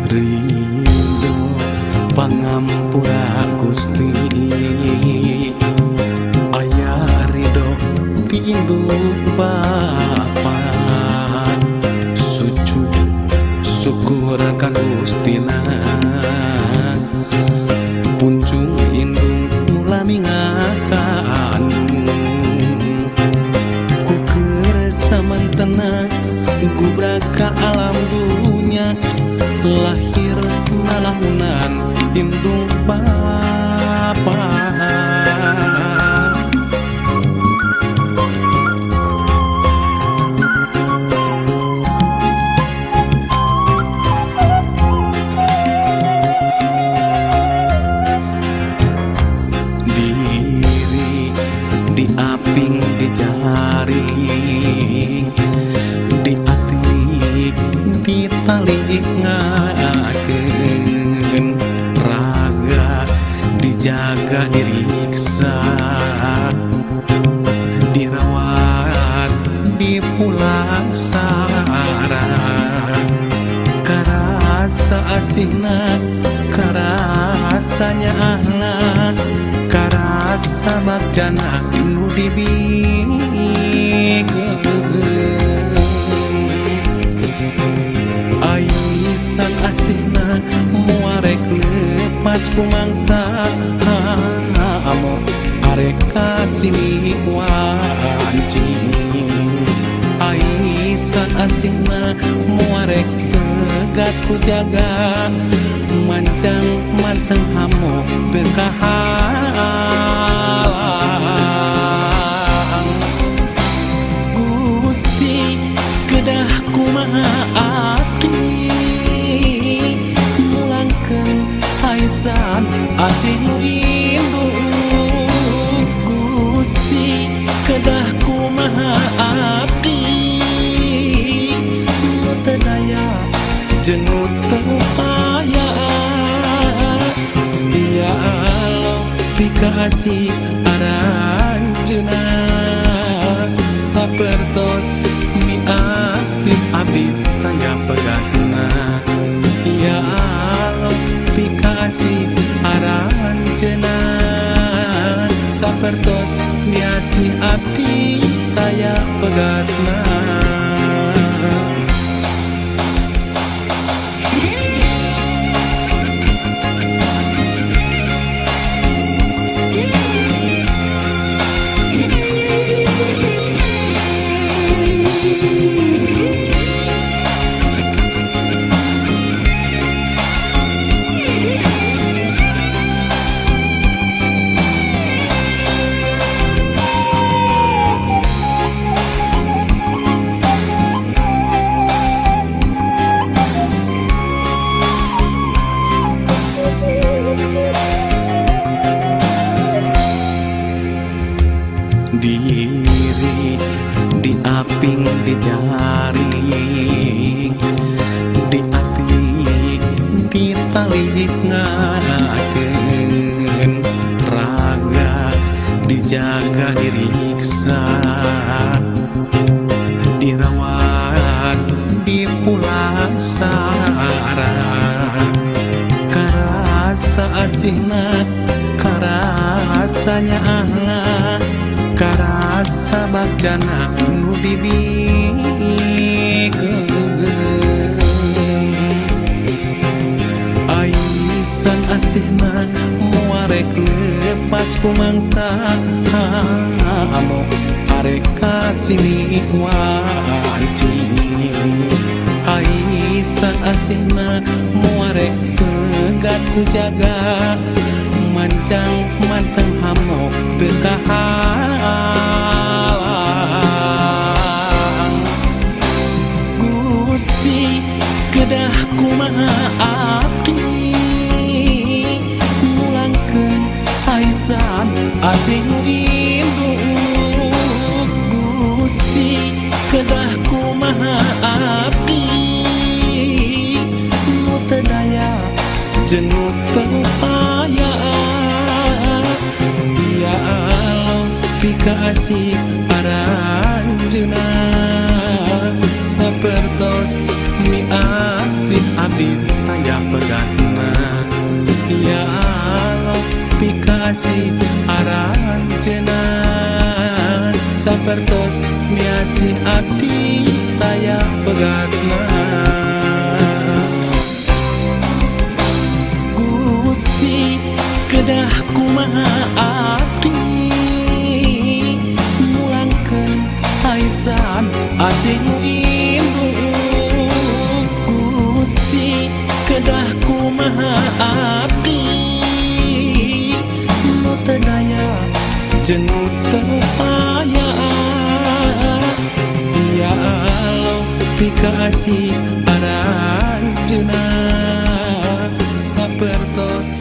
Rindu pangampura Gusti aya ridho tindu Bapa sujud syukur ka Gustina punjung indung mulami ngakandung ku keresaman tenang gubrak ka alam dunya lahir nalahunan indung Bapa diri diaping di jari di ati di tali ngakeun raga dijaga diriksa dirawat dipulasara karasa asihna karasanya anak karasa bagjana nu dibikeun aisan asihna muarek lepas kumangsa amo arek kasini wanci aisan asihna muarek pegat ku jaga mancang manteng hamo tekahalang Gusti kedah kumaha abdi mulangkeun aisan asih nu indung Gusti kedah kumaha abdi nu teu daya jeung nu teu upaya ya Allah pikasih aranjeuna sapertos miasih abdi taya pegatna ya Allah pikasih aranjeuna sapertos miasih abdi taya pegatna diri diaping di jari di ati di tali ngakeun raga dijaga diriksa dirawat dipulasara karasa asihna karasanya anak karasa bagjana nu dibikeun aisan kumangsa amo areka sini wancing Aisan asina muarek tegat ku jaga manjang manteng hamo tekahalang Gusti kedah kumaha abdi mulangkeun Aisan asing induk Gusti kedah kumaha abdi nu teu daya jeung nu teu upaya ya Allah pikasih aranjeunna sapertos miasih abdi taya pegatna ya Allah pikasih aranjeunna sapertos miasih abdi taya pegatna Gusti kedah kumaha abdi mulangkeun Aisan asing induk Gusti kedah kumaha abdi nu teu daya jeung nu teu upaya ya Allah pikasih aranjeunna sapertos